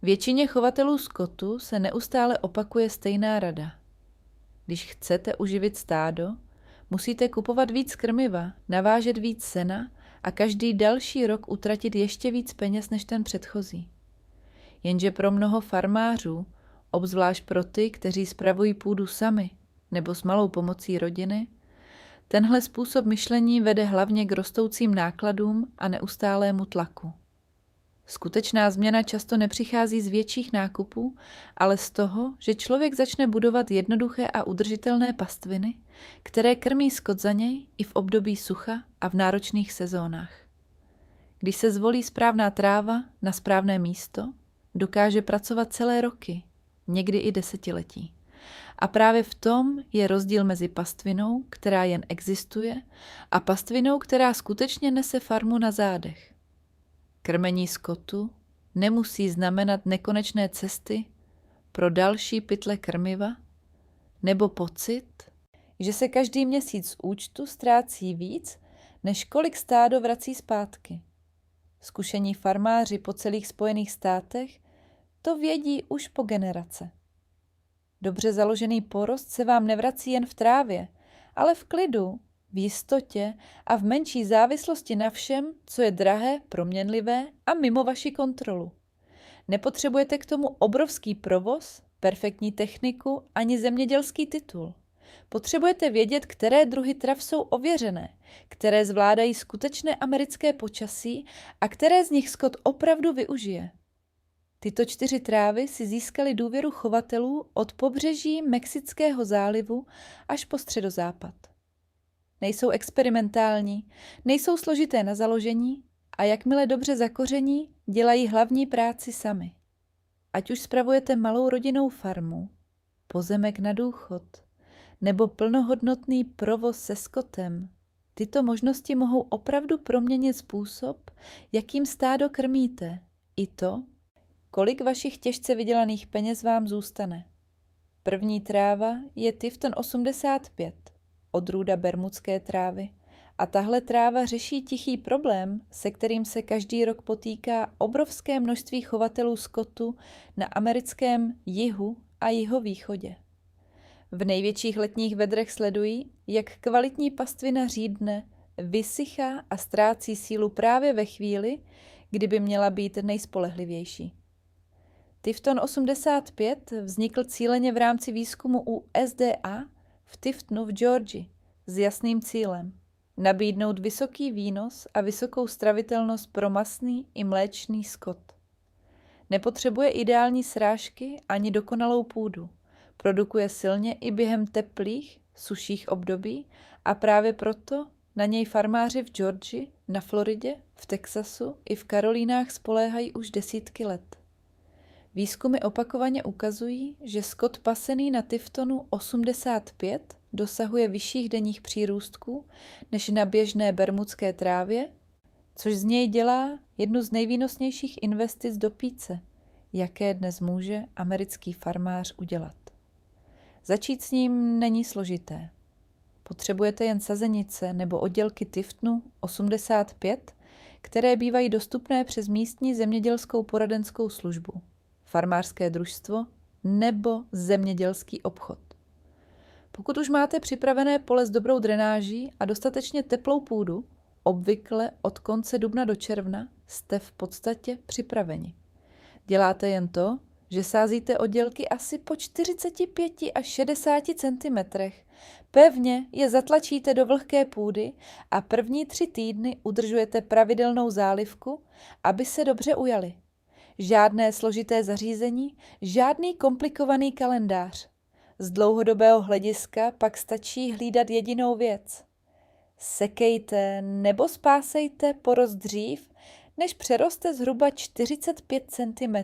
Většině chovatelů skotu se neustále opakuje stejná rada. Když chcete uživit stádo, musíte kupovat víc krmiva, navážet víc sena a každý další rok utratit ještě víc peněz než ten předchozí. Jenže pro mnoho farmářů, obzvlášť pro ty, kteří spravují půdu sami nebo s malou pomocí rodiny, tenhle způsob myšlení vede hlavně k rostoucím nákladům a neustálému tlaku. Skutečná změna často nepřichází z větších nákupů, ale z toho, že člověk začne budovat jednoduché a udržitelné pastviny, které krmí skot za něj i v období sucha a v náročných sezónách. Když se zvolí správná tráva na správné místo, dokáže pracovat celé roky, někdy i desetiletí. A právě v tom je rozdíl mezi pastvinou, která jen existuje, a pastvinou, která skutečně nese farmu na zádech. Krmení skotu nemusí znamenat nekonečné cesty pro další pytle krmiva nebo pocit, že se každý měsíc z účtu ztrácí víc, než kolik stádo vrací zpátky. Zkušení farmáři po celých Spojených státech to vědí už po generace. Dobře založený porost se vám nevrací jen v trávě, ale v klidu, v jistotě a v menší závislosti na všem, co je drahé, proměnlivé a mimo vaši kontrolu. Nepotřebujete k tomu obrovský provoz, perfektní techniku ani zemědělský titul. Potřebujete vědět, které druhy trav jsou ověřené, které zvládají skutečné americké počasí a které z nich skot opravdu využije. Tyto 4 trávy si získaly důvěru chovatelů od pobřeží Mexického zálivu až po středozápad. Nejsou experimentální, nejsou složité na založení a jakmile dobře zakoření, dělají hlavní práci sami. Ať už spravujete malou rodinnou farmu, pozemek na důchod nebo plnohodnotný provoz se skotem, tyto možnosti mohou opravdu proměnit způsob, jakým stádo krmíte, i to, kolik vašich těžce vydělaných peněz vám zůstane. První tráva je Tifton 85, odrůda bermudské trávy. A tahle tráva řeší tichý problém, se kterým se každý rok potýká obrovské množství chovatelů skotu na americkém jihu a jihovýchodě. V největších letních vedrech sledují, jak kvalitní pastvina řídne, vysychá a ztrácí sílu právě ve chvíli, kdyby měla být nejspolehlivější. Tifton 85 vznikl cíleně v rámci výzkumu u SDA v Tiftonu v Georgii s jasným cílem nabídnout vysoký výnos a vysokou stravitelnost pro masný i mléčný skot. Nepotřebuje ideální srážky ani dokonalou půdu. Produkuje silně i během teplých, suších období a právě proto na něj farmáři v Georgii, na Floridě, v Texasu i v Karolínách spoléhají už desítky let. Výzkumy opakovaně ukazují, že skot pasený na Tiftonu 85 dosahuje vyšších denních přírůstků než na běžné bermudské trávě, což z něj dělá jednu z nejvýnosnějších investic do píce, jaké dnes může americký farmář udělat. Začít s ním není složité. Potřebujete jen sazenice nebo oddělky Tiftonu 85, které bývají dostupné přes místní zemědělskou poradenskou službu, farmářské družstvo nebo zemědělský obchod. Pokud už máte připravené pole s dobrou drenáží a dostatečně teplou půdu, obvykle od konce dubna do června jste v podstatě připraveni. Děláte jen to, že sázíte oddělky asi po 45 až 60 cm. Pevně je zatlačíte do vlhké půdy a první 3 týdny udržujete pravidelnou zálivku, aby se dobře ujaly. Žádné složité zařízení, žádný komplikovaný kalendář. Z dlouhodobého hlediska pak stačí hlídat jedinou věc. Sekejte nebo spásejte porost dřív, než přeroste zhruba 45 cm.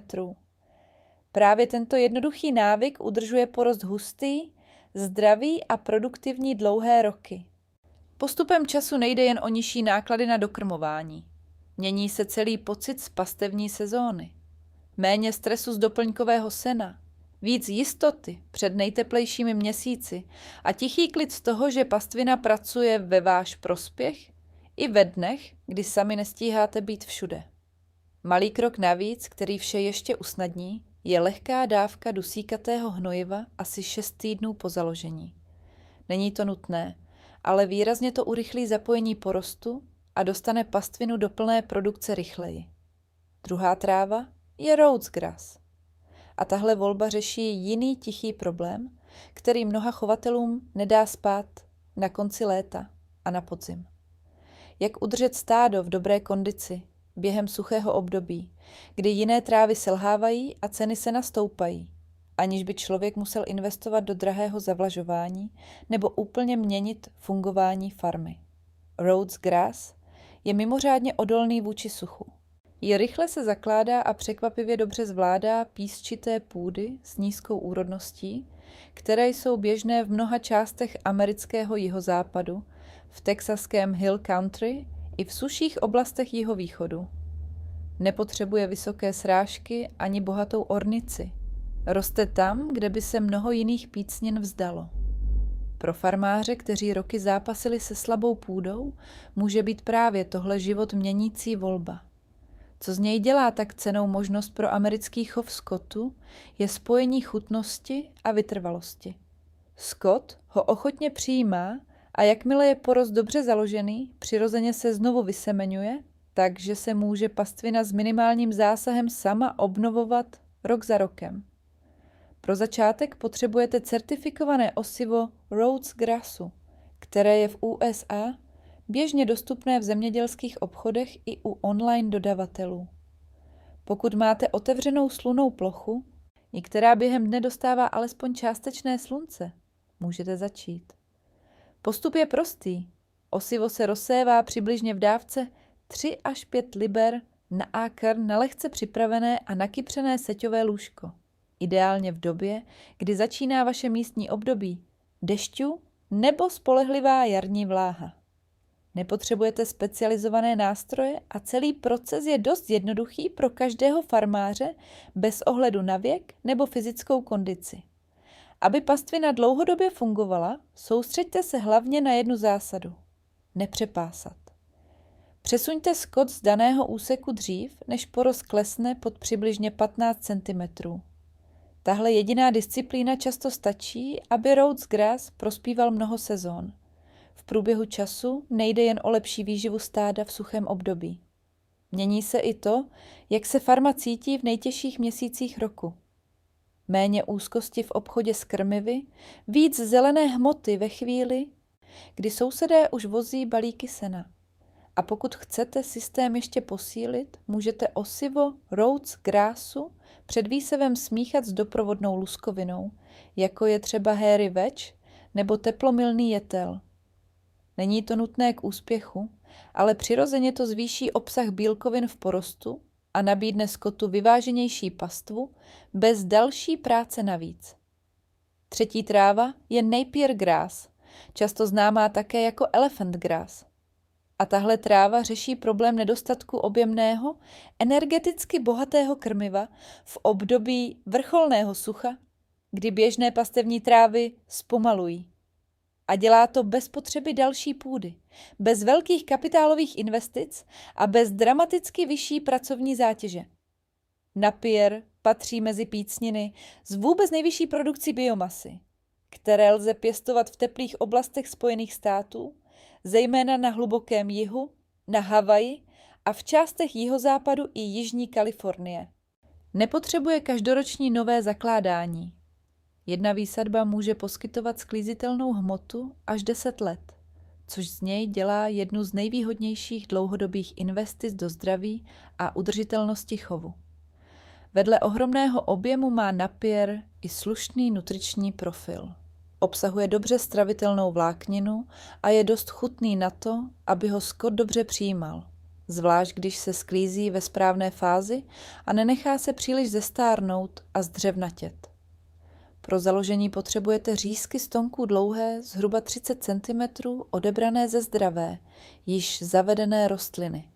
Právě tento jednoduchý návyk udržuje porost hustý, zdravý a produktivní dlouhé roky. Postupem času nejde jen o nižší náklady na dokrmování. Mění se celý pocit z pastevní sezóny. Méně stresu z doplňkového sena, víc jistoty před nejteplejšími měsíci a tichý klid z toho, že pastvina pracuje ve váš prospěch i ve dnech, kdy sami nestíháte být všude. Malý krok navíc, který vše ještě usnadní, je lehká dávka dusíkatého hnojiva asi 6 týdnů po založení. Není to nutné, ale výrazně to urychlí zapojení porostu a dostane pastvinu do plné produkce rychleji. Druhá tráva je Rhodes grass. A tahle volba řeší jiný tichý problém, který mnoha chovatelům nedá spát na konci léta a na podzim. Jak udržet stádo v dobré kondici během suchého období, kdy jiné trávy selhávají a ceny se nastoupají, aniž by člověk musel investovat do drahého zavlažování nebo úplně měnit fungování farmy. Rhodes grass je mimořádně odolný vůči suchu. Rychle se zakládá a překvapivě dobře zvládá písčité půdy s nízkou úrodností, které jsou běžné v mnoha částech amerického jihozápadu, v texaském Hill Country i v suších oblastech jihovýchodu. Nepotřebuje vysoké srážky ani bohatou ornici. Roste tam, kde by se mnoho jiných pícnin vzdalo. Pro farmáře, kteří roky zápasili se slabou půdou, může být právě tohle život měnící volba. Co z něj dělá tak cennou možnost pro americký chov skotu, je spojení chutnosti a vytrvalosti. Skot ho ochotně přijímá a jakmile je porost dobře založený, přirozeně se znovu vysemeňuje, takže se může pastvina s minimálním zásahem sama obnovovat rok za rokem. Pro začátek potřebujete certifikované osivo Rhodes grassu, které je v USA běžně dostupné v zemědělských obchodech i u online dodavatelů. Pokud máte otevřenou slunnou plochu, i která během dne dostává alespoň částečné slunce, můžete začít. Postup je prostý. Osivo se rozsévá přibližně v dávce 3 až 5 liber na akr na lehce připravené a nakypřené seťové lůžko. Ideálně v době, kdy začíná vaše místní období dešťu nebo spolehlivá jarní vláha. Nepotřebujete specializované nástroje a celý proces je dost jednoduchý pro každého farmáře bez ohledu na věk nebo fyzickou kondici. Aby pastvina dlouhodobě fungovala, soustřeďte se hlavně na jednu zásadu – nepřepásat. Přesuňte skot z daného úseku dřív, než porost klesne pod přibližně 15 cm. Tahle jediná disciplína často stačí, aby Rhodes grass prospíval mnoho sezón. V průběhu času nejde jen o lepší výživu stáda v suchém období. Mění se i to, jak se farma cítí v nejtěžších měsících roku. Méně úzkosti v obchodě s krmivy, víc zelené hmoty ve chvíli, kdy sousedé už vozí balíky sena. A pokud chcete systém ještě posílit, můžete osivo Rhodes grassu před výsevem smíchat s doprovodnou luskovinou, jako je třeba hairy vetch nebo teplomilný jetel. Není to nutné k úspěchu, ale přirozeně to zvýší obsah bílkovin v porostu a nabídne skotu vyváženější pastvu bez další práce navíc. Třetí tráva je Napier grass, často známá také jako elephant grass. A tahle tráva řeší problém nedostatku objemného, energeticky bohatého krmiva v období vrcholného sucha, kdy běžné pastevní trávy zpomalují. A dělá to bez potřeby další půdy, bez velkých kapitálových investic a bez dramaticky vyšší pracovní zátěže. Napier patří mezi pícniny s vůbec nejvyšší produkcí biomasy, které lze pěstovat v teplých oblastech Spojených států, zejména na hlubokém jihu, na Havaji a v částech jihozápadu i jižní Kalifornie. Nepotřebuje každoroční nové zakládání. Jedna výsadba může poskytovat sklízitelnou hmotu až 10 let, což z něj dělá jednu z nejvýhodnějších dlouhodobých investic do zdraví a udržitelnosti chovu. Vedle ohromného objemu má Napier i slušný nutriční profil. Obsahuje dobře stravitelnou vlákninu a je dost chutný na to, aby ho skot dobře přijímal, zvlášť když se sklízí ve správné fázi a nenechá se příliš zestárnout a zdřevnatět. Pro založení potřebujete řízky stonků dlouhé, zhruba 30 cm, odebrané ze zdravé, již zavedené rostliny.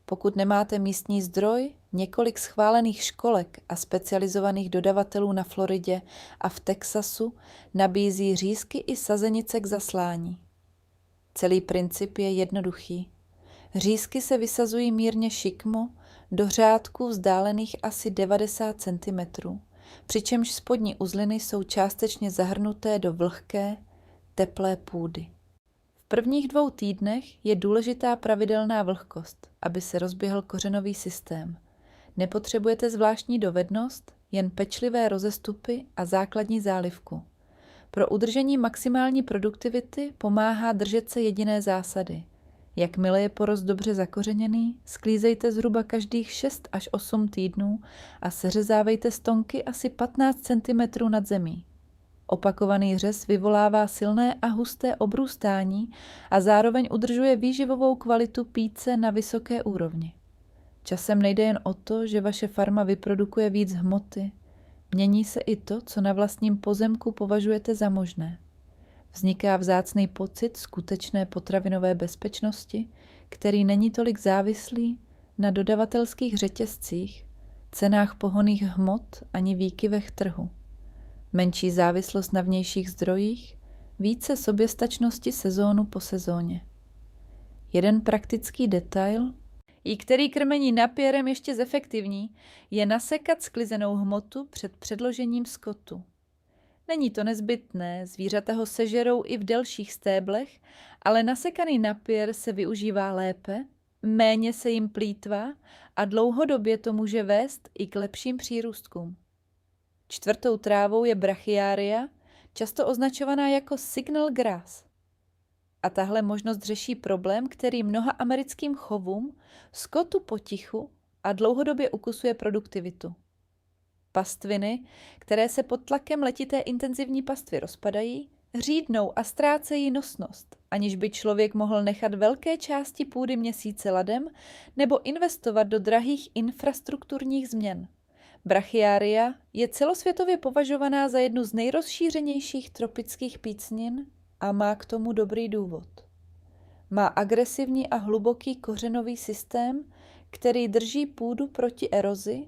Pokud nemáte místní zdroj, několik schválených školek a specializovaných dodavatelů na Floridě a v Texasu nabízí řízky i sazenice k zaslání. Celý princip je jednoduchý. Řízky se vysazují mírně šikmo do řádků vzdálených asi 90 cm, přičemž spodní uzliny jsou částečně zahrnuté do vlhké, teplé půdy. V prvních 2 týdnech je důležitá pravidelná vlhkost, aby se rozběhl kořenový systém. Nepotřebujete zvláštní dovednost, jen pečlivé rozestupy a základní zálivku. Pro udržení maximální produktivity pomáhá držet se jediné zásady. Jakmile je porost dobře zakořeněný, sklízejte zhruba každých 6 až 8 týdnů a seřezávejte stonky asi 15 cm nad zemí. Opakovaný řez vyvolává silné a husté obrůstání a zároveň udržuje výživovou kvalitu píce na vysoké úrovni. Časem nejde jen o to, že vaše farma vyprodukuje víc hmoty. Mění se i to, co na vlastním pozemku považujete za možné. Vzniká vzácný pocit skutečné potravinové bezpečnosti, který není tolik závislý na dodavatelských řetězcích, cenách pohonných hmot ani výkyvech trhu. Menší závislost na vnějších zdrojích, více soběstačnosti sezónu po sezóně. Jeden praktický detail, i který krmení napěrem ještě zefektivní, je nasekat sklizenou hmotu před předložením skotu. Není to nezbytné, zvířata ho sežerou i v delších stéblech, ale nasekaný napěr se využívá lépe, méně se jim plýtvá a dlouhodobě to může vést i k lepším přírůstkům. 4. trávou je brachiaria, často označovaná jako signal grass. A tahle možnost řeší problém, který mnoha americkým chovům, skotu potichu a dlouhodobě ukusuje produktivitu. Pastviny, které se pod tlakem letité intenzivní pastvy rozpadají, řídnou a ztrácejí nosnost, aniž by člověk mohl nechat velké části půdy měsíce ladem nebo investovat do drahých infrastrukturních změn. Brachiaria je celosvětově považovaná za jednu z nejrozšířenějších tropických pícnin a má k tomu dobrý důvod. Má agresivní a hluboký kořenový systém, který drží půdu proti erozi,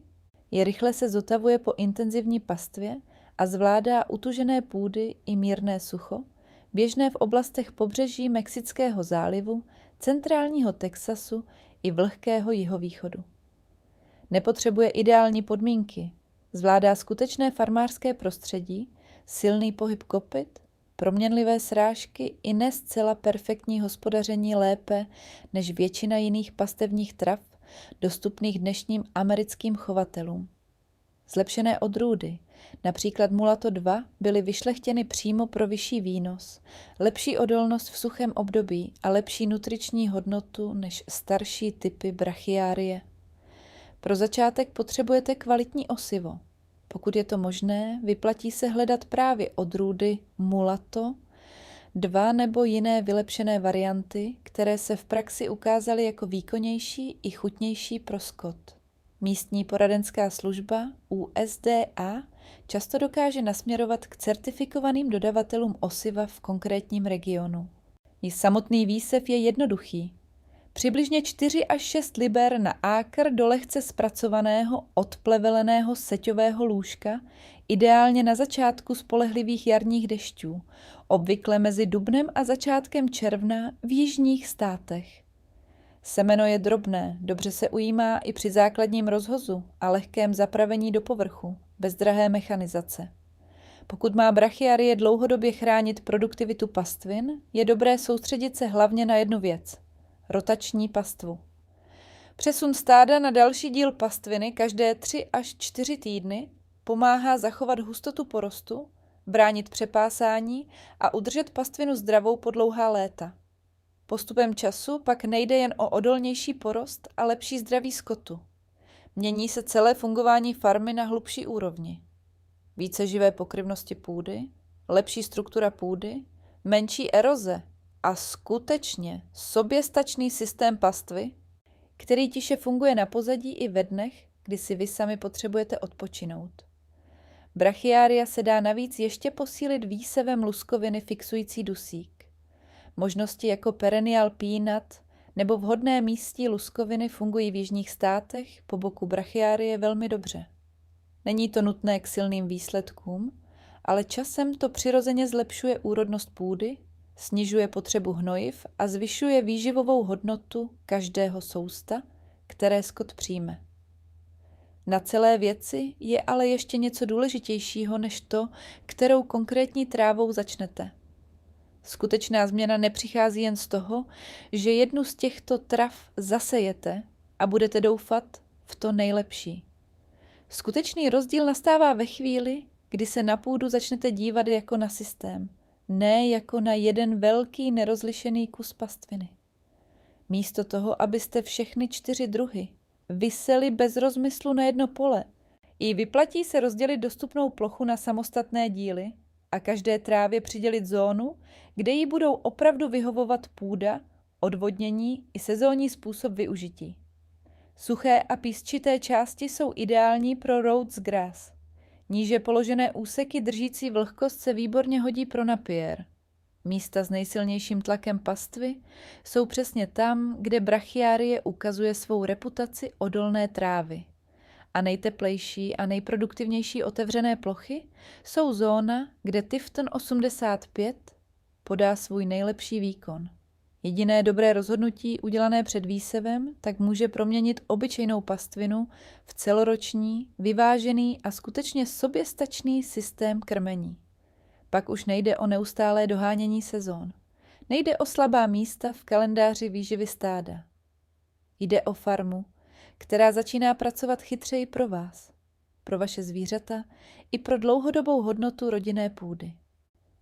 rychle se zotavuje po intenzivní pastvě a zvládá utužené půdy i mírné sucho, běžné v oblastech pobřeží Mexického zálivu, centrálního Texasu i vlhkého jihovýchodu. Nepotřebuje ideální podmínky, zvládá skutečné farmářské prostředí, silný pohyb kopyt, proměnlivé srážky i ne zcela perfektní hospodaření lépe než většina jiných pastevních trav, dostupných dnešním americkým chovatelům. Zlepšené odrůdy, například Mulato 2, byly vyšlechtěny přímo pro vyšší výnos, lepší odolnost v suchém období a lepší nutriční hodnotu než starší typy brachiárie. Pro začátek potřebujete kvalitní osivo. Pokud je to možné, vyplatí se hledat právě odrůdy Mulato 2 nebo jiné vylepšené varianty, které se v praxi ukázaly jako výkonnější i chutnější pro skot. Místní poradenská služba USDA často dokáže nasměrovat k certifikovaným dodavatelům osiva v konkrétním regionu. I samotný výsev je jednoduchý. Přibližně 4 až 6 liber na ákr do lehce zpracovaného, odpleveleného seťového lůžka, ideálně na začátku spolehlivých jarních dešťů, obvykle mezi dubnem a začátkem června v jižních státech. Semeno je drobné, dobře se ujímá i při základním rozhozu a lehkém zapravení do povrchu, bez drahé mechanizace. Pokud má brachiarie dlouhodobě chránit produktivitu pastvin, je dobré soustředit se hlavně na jednu věc – rotační pastvu. Přesun stáda na další díl pastviny každé 3 až 4 týdny pomáhá zachovat hustotu porostu, bránit přepásání a udržet pastvinu zdravou po dlouhá léta. Postupem času pak nejde jen o odolnější porost a lepší zdraví skotu. Mění se celé fungování farmy na hlubší úrovni. Více živé pokryvnosti půdy, lepší struktura půdy, menší eroze a skutečně soběstačný systém pastvy, který tiše funguje na pozadí i ve dnech, kdy si vy sami potřebujete odpočinout. Brachiaria se dá navíc ještě posílit výsevem luskoviny fixující dusík. Možnosti jako perennial peanut nebo vhodné místní luskoviny fungují v jižních státech po boku brachiarie velmi dobře. Není to nutné k silným výsledkům, ale časem to přirozeně zlepšuje úrodnost půdy, snižuje potřebu hnojiv a zvyšuje výživovou hodnotu každého sousta, které skot přijme. Na celé věci je ale ještě něco důležitějšího než to, kterou konkrétní trávou začnete. Skutečná změna nepřichází jen z toho, že jednu z těchto trav zasejete a budete doufat v to nejlepší. Skutečný rozdíl nastává ve chvíli, kdy se na půdu začnete dívat jako na systém, ne jako na jeden velký nerozlišený kus pastviny. Místo toho, abyste všechny 4 druhy viseli bez rozmyslu na jedno pole, i vyplatí se rozdělit dostupnou plochu na samostatné díly a každé trávě přidělit zónu, kde jí budou opravdu vyhovovat půda, odvodnění i sezónní způsob využití. Suché a písčité části jsou ideální pro Rhodes grass. Níže položené úseky držící vlhkost se výborně hodí pro napier. Místa s nejsilnějším tlakem pastvy jsou přesně tam, kde brachiárie ukazuje svou reputaci odolné trávy. A nejteplejší a nejproduktivnější otevřené plochy jsou zóna, kde Tifton 85 podá svůj nejlepší výkon. Jediné dobré rozhodnutí udělané před výsevem tak může proměnit obyčejnou pastvinu v celoroční, vyvážený a skutečně soběstačný systém krmení. Pak už nejde o neustálé dohánění sezón. Nejde o slabá místa v kalendáři výživy stáda. Jde o farmu, která začíná pracovat chytřeji pro vás, pro vaše zvířata i pro dlouhodobou hodnotu rodinné půdy.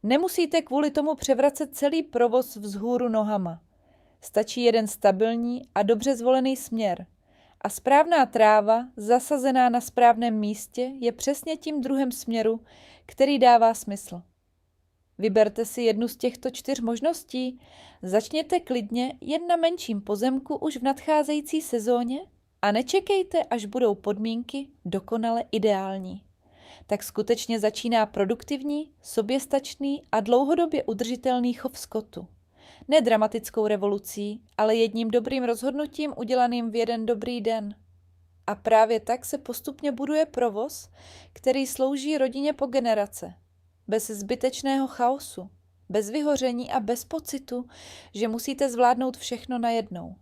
Nemusíte kvůli tomu převracet celý provoz vzhůru nohama. Stačí jeden stabilní a dobře zvolený směr. A správná tráva, zasazená na správném místě, je přesně tím druhem směru, který dává smysl. Vyberte si jednu z těchto 4 možností, začněte klidně jen na menším pozemku už v nadcházející sezóně a nečekejte, až budou podmínky dokonale ideální. Tak skutečně začíná produktivní, soběstačný a dlouhodobě udržitelný chov skotu. Ne dramatickou revolucí, ale jedním dobrým rozhodnutím udělaným v jeden dobrý den. A právě tak se postupně buduje provoz, který slouží rodině po generace. Bez zbytečného chaosu, bez vyhoření a bez pocitu, že musíte zvládnout všechno najednou.